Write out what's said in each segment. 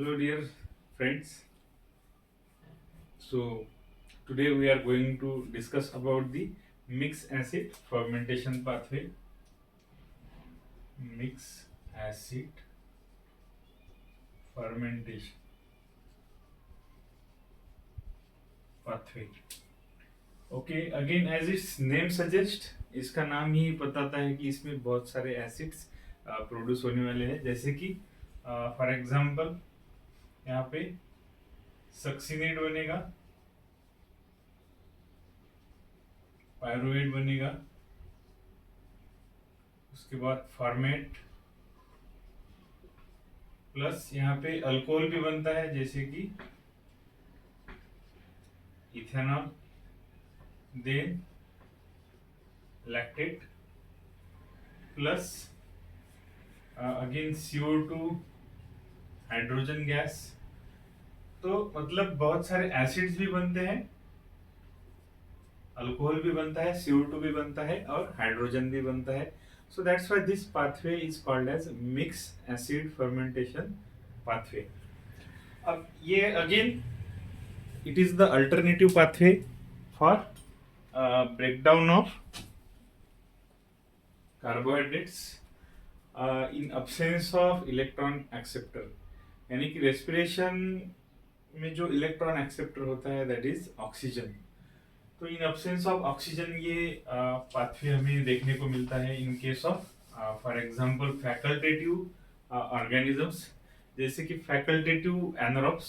Hello, dear friends. So, today we are going to discuss about the mixed acid fermentation pathway. Mixed acid fermentation pathway. Okay, again as its name suggests, इसका नाम ही बताता है कि इसमें बहुत सारे acids produce होने वाले हैं, जैसे कि फॉर एग्जांपल यहाँ पे सक्सिनेट बनेगा, पायरुवेट बनेगा, उसके बाद फॉर्मेट, प्लस यहाँ पे अल्कोहल भी बनता है जैसे कि ethanol, then lactate, plus again CO2, hydrogen gas. तो मतलब बहुत सारे एसिड्स भी बनते हैं, अल्कोहल भी बनता है, CO2 भी बनता है और हाइड्रोजन भी बनता है। So that's why this pathway is called as mixed acid fermentation pathway. अब ये again it is the alternative pathway for breakdown of carbohydrates in absence of electron acceptor। यानी कि रेस्पिरेशन में जो इलेक्ट्रॉन एक्सेप्टर होता है दैट इज ऑक्सीजन। तो इन absence of oxygen ये पाथवे हमें देखने को मिलता है in case of for example facultative organisms, जैसे कि फैकल्टेटिव एनारोब्स,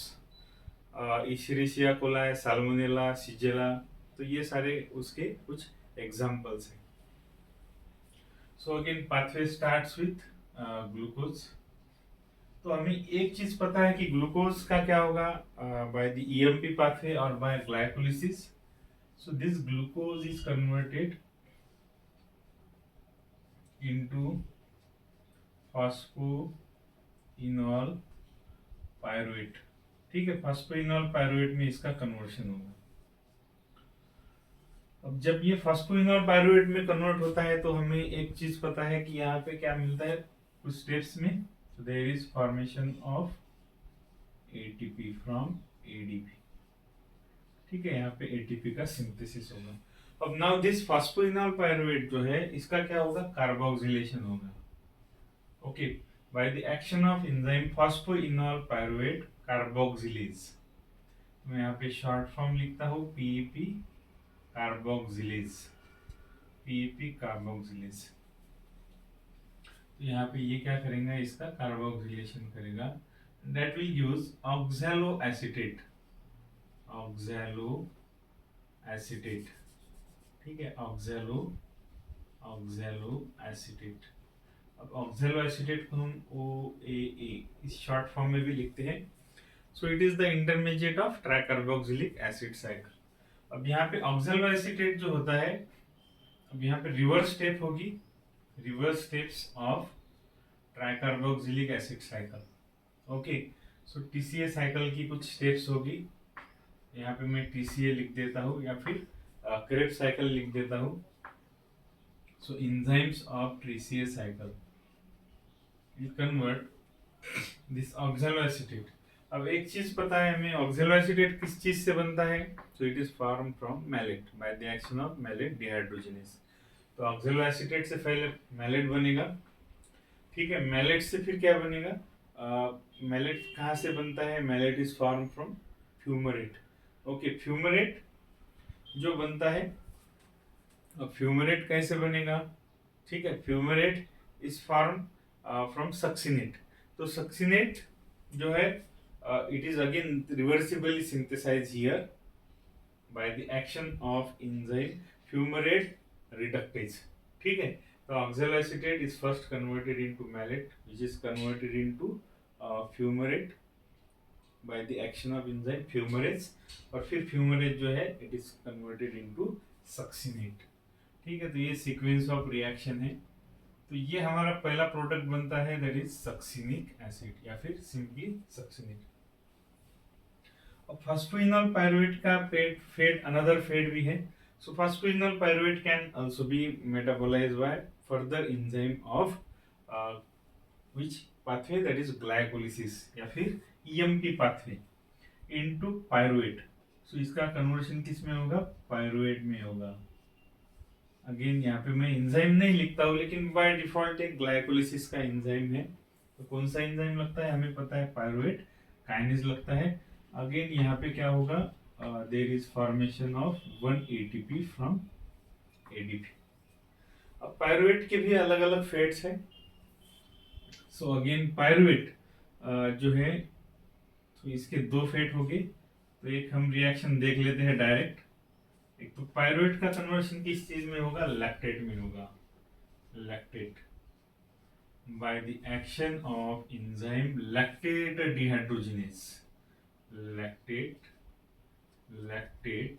इशरिशिया कोलाई, साल्मोनेला, शिजेला। तो ये सारे उसके कुछ एग्जांपल्स हैं। So again pathway starts with glucose. तो हमें एक चीज पता है कि ग्लूकोज का क्या होगा बाय द EMP पाथवे और by glycolysis. So this glucose is converted into phosphoenol pyruvate. ठीक है, फॉस्फोइनॉल पायरुवेट में इसका कन्वर्शन होगा। अब जब ये फॉस्फोइनॉल पायरुवेट में कन्वर्ट होता है तो हमें एक चीज पता है कि यहाँ पे क्या मिलता है कुछ स्टेप्स में। so there is formation of ATP from ADP। ठीक है, यहाँ पे ATP का सिंथेसिस होगा। अब नाउ दिस फॉस्फोइनॉल पायरुवेट जो है इसका क्या होगा, कार्बोक्सिलेशन होगा। Okay, bye the action of enzyme phosphoenol pyruvate carboxylase. मैं यहाँ पे शॉर्ट फॉर्म लिखता हूँ PEP कार्बोक्सिलेज। PEP carboxylase. तो यहाँ पे ये क्या करेगा, इसका कार्बोक्सिलेशन करेगा। That will use oxalo acetate. Oxalo acetate, ठीक है, ऑक्सैलो एसीटेट। अब ऑक्सैलो एसीटेट को हम OAA इस शॉर्ट फॉर्म में भी लिखते हैं। सो it is the intermediate of tricarboxylic acid cycle. अब यहाँ पे ऑक्सैलो एसीटेट जो होता है, अब यहाँ पे रिवर्स स्टेप होगी, reverse steps of tricarboxylic acid cycle. Okay, so TCA cycle की कुछ स्टेप्स होगी। यहाँ पे मैं TCA लिख देता हूँ या फिर क्रेब्स साइकिल लिख देता हूँ। So enzymes of TCA cycle will convert this oxaloacetate. अब एक चीज पता है हमें, ऑक्सैलो एसीटेट किस चीज से बनता है। So it is form from malate by the action of malate dehydrogenase. तो ऑक्सैलो एसीटेट से पहले मैलेट बनेगा। ठीक है, मैलेट से फिर क्या बनेगा, मैलेट कहाँ से बनता है, malate is form from fumarate. Okay, fumarate जो बनता है, अब फ्यूमरेट कैसे बनेगा, ठीक है, fumarate is form from succinate. तो सक्सिनेट जो है it is again reversibly synthesize here by the action of enzyme fumarate reductase. ठीक है, तो oxaloacetate is first converted into malate, which is converted into fumarate by the action of enzyme fumarase, और फिर fumarate जो है it is converted into succinate। ठीक है, तो ये सीक्वेंस ऑफ रिएक्शन है। तो ये हमारा पहला प्रोडक्ट बनता है दैट इज सक्सिनिक एसिड या फिर सिंपली सक्सिनेट। अब फॉस्फोइनॉल पायरुवेट का फेट अनदर फेट भी है। So phosphoenol pyruvate can also be metabolized by further enzyme of which pathway, that is glycolysis या फिर EMP पाथवे इनटू पायरुवेट। सो इसका conversion किस में होगा? पायरुवेट में होगा। अगेन यहाँ पे मैं एंजाइम नहीं लिखता हूँ, लेकिन बाय डिफॉल्ट एक ग्लाइकोलिसिस का एंजाइम है। तो कौन सा एंजाइम लगता है? हमें पता है पायरुवेट काइनेज लगता है। अगेन यहाँ पे क्या होगा? There is formation of 1 ATP from ADP। अब पायरुवेट के भी अलग अलग फेट्स है। सो अगेन पायरुवेट जो है, तो इसके दो फेट हो गए। तो एक हम रिएक्शन देख लेते हैं डायरेक्ट। एक तो पायरुवेट का कन्वर्शन किस चीज में होगा? लैक्टेट में होगा। Lactate bye the action of enzyme lactate dehydrogenase. Lactate lactate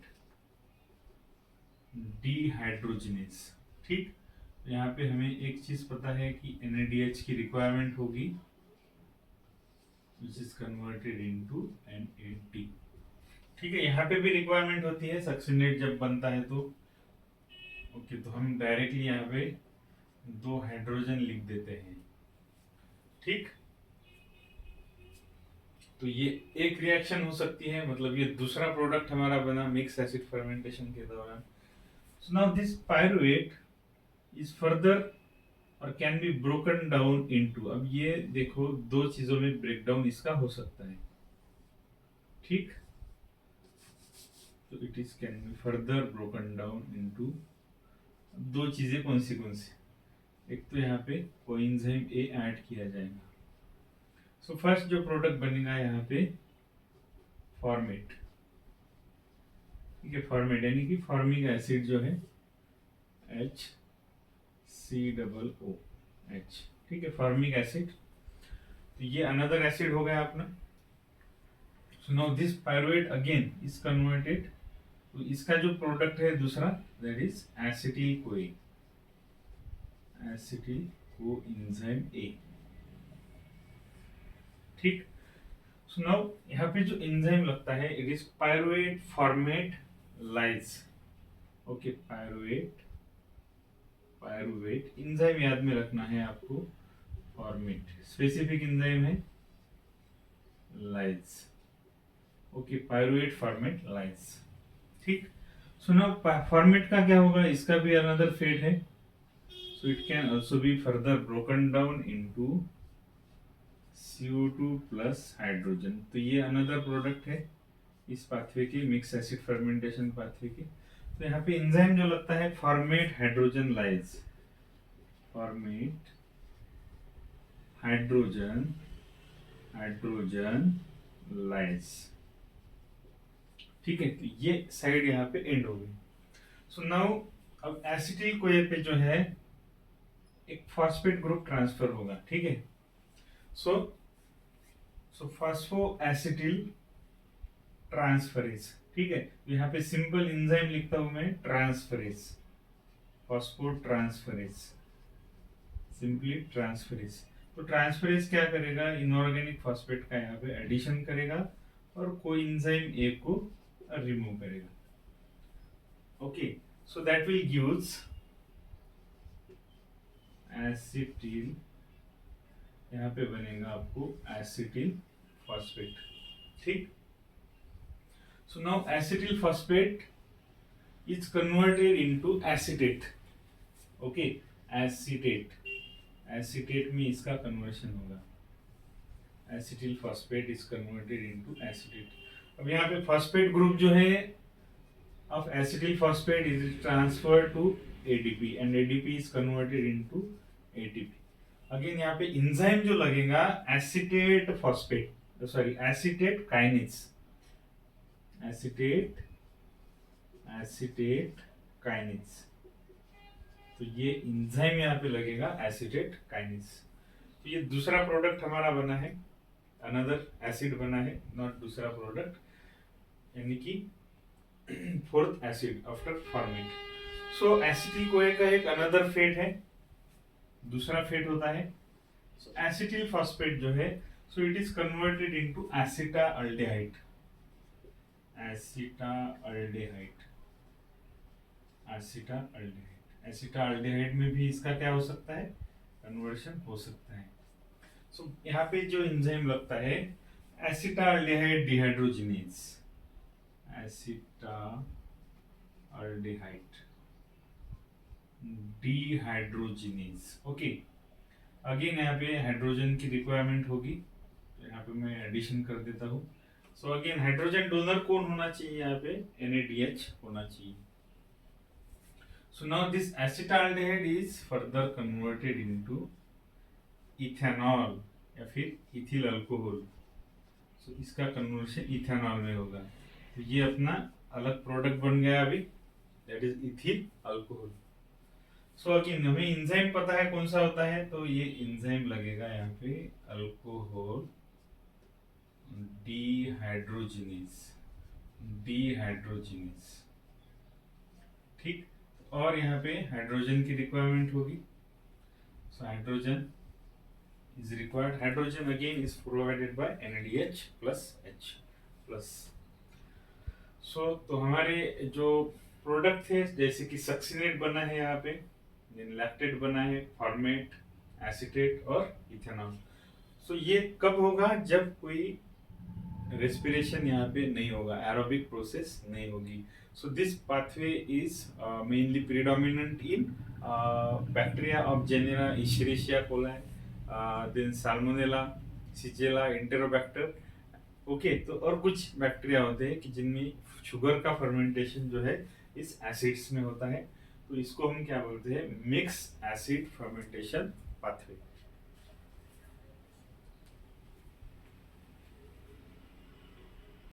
dehydrogenase. ठीक, यहाँ पे हमें एक चीज पता है कि NADH की रिक्वायरमेंट होगी, which is converted into NAD। ठीक है, यहाँ पे भी रिक्वायरमेंट होती है सक्सिनेट जब बनता है तो। ओके, तो हम डायरेक्टली यहाँ पे 2 हाइड्रोजन लिख देते हैं। ठीक, तो ये एक रिएक्शन हो सकती है, मतलब ये दूसरा प्रोडक्ट हमारा बना मिक्स एसिड फर्मेंटेशन के दौरान। So now this pyruvate is further और can be broken down into. अब ये देखो, दो चीजों में ब्रेक डाउन इसका हो सकता है। ठीक, तो it is can be further broken down into दो चीजें। कौन सी? एक तो यहाँ पे कोएंजाइम ए ऐड किया जाएगा। सो फर्स्ट जो प्रोडक्ट बनेगा यहाँ पे फॉर्मेट। ठीक है, फॉर्मेट यानी कि फॉर्मिक एसिड जो है HCOOH। ठीक है, फॉर्मिक एसिड। तो ये अनदर एसिड हो गया अपना। सो now this pyruvate again is converted. तो इसका जो प्रोडक्ट है दूसरा, दैट इज एसिटिल कोए। Acetyl coenzyme A. ठीक, सो नाउ यहाँ पे जो एंजाइम लगता है, it is pyruvate format lies. Okay, pyruvate enzyme याद में रखना है आपको। फॉर्मेट स्पेसिफिक एंजाइम है lies. Okay, pyruvate format lies. ठीक, सो नाउ फॉर्मेट का क्या होगा? इसका भी अनदर फेट है। So it can also be further broken down into CO2 plus hydrogen. तो ये अनदर प्रोडक्ट है इस पाथवे के, मिक्स एसिड फर्मेंटेशन पाथवे के। तो यहाँ पे एंजाइम जो लगता है format hydrogen lies. Format hydrogen lies. ठीक है, तो ये साइड यहाँ पे एंड हो गई। सो नाउ अब एसिटिल कोए पे जो है एक फॉस्फेट ग्रुप ट्रांसफर होगा। ठीक है, सो फास्फो एसिटिल ट्रांसफरेज। ठीक है, यहाँ पे सिंपल एंजाइम लिखता हूं मैं, transferase, phospho transferase, simply transferase. तो ट्रांसफरेज क्या करेगा? इनऑर्गेनिक फॉस्फेट का यहाँ पे एडिशन करेगा और कोएंजाइम ए को रिमूव करेगा। Okay, so that will gives acetyl, यहाँ पे बनेगा आपको एसिटिल फॉस्फेट। ठीक, so now acetyl phosphate is converted into acetate. Okay, acetate में इसका कन्वर्शन होगा। Acetyl phosphate is converted into acetate. अब यहाँ पे फॉस्फेट ग्रुप जो है of acetyl phosphate is transferred to ADP and ADP is converted into ATP। Again यहाँ पे एंजाइम जो लगेगा acetate phosphate, sorry acetate kinase. Acetate kinase. तो ये एंजाइम यहाँ पे लगेगा एसीटेट काइनेज। तो ये दूसरा प्रोडक्ट हमारा बना है, अनदर एसिड बना है, नॉट दूसरा प्रोडक्ट, यानी कि फोर्थ एसिड आफ्टर फॉर्मेट। सो एसिटिल कोए का एक अनदर फेट है, दूसरा फेट होता है। सो एसिटिल फॉस्फेट जो है, so it is converted into acetaldehyde. Acetaldehyde में भी इसका क्या हो सकता है? कन्वर्शन हो सकता है। सो यहाँ पे जो एंजाइम लगता है acetaldehyde dehydrogenase, acetaldehyde dehydrogenase. Okay, again यहाँ पे हाइड्रोजन की रिक्वायरमेंट होगी, तो यहाँ पे मैं एडिशन कर देता हूँ। सो अगेन हाइड्रोजन डोनर कौन होना चाहिए, यहाँ पे NADH होना चाहिए। सो now this acetaldehyde is further converted into ethanol या फिर इथिल अल्कोहल। सो इसका कन्वर्शन इथेनॉल में होगा, तो ये अपना अलग प्रोडक्ट बन गया अभी, that is ethyl alcohol. So again हमें एंजाइम पता है कौन सा होता है, तो ये एंजाइम लगेगा यहाँ पे अल्कोहल डिहाइड्रोजिनेज, डिहाइड्रोजिनेज। ठीक, और यहाँ पे हाइड्रोजन की रिक्वायरमेंट होगी। So hydrogen is required. Hydrogen again is provided by NADH plus H plus. So तो हमारे जो प्रोडक्ट थे जैसे कि सक्सिनेट बना है यहाँ पे, लैक्टेट बना है, फॉर्मेट, एसीटेट और इथेनॉल। सो ये कब होगा, जब कोई रेस्पिरेशन यहाँ पे नहीं होगा, एरोबिक प्रोसेस नहीं होगी। So this pathway is mainly predominant in bacteria of genera Escherichia coli, then Salmonella, Shigella, Enterobacter. Okay, तो और कुछ बैक्टीरिया होते हैं कि जिनमें शुगर का फर्मेंटेशन जो है इस एसिड्स में होता है, तो इसको हम क्या बोलते हैं, मिक्स एसिड फर्मेंटेशन पाथवे।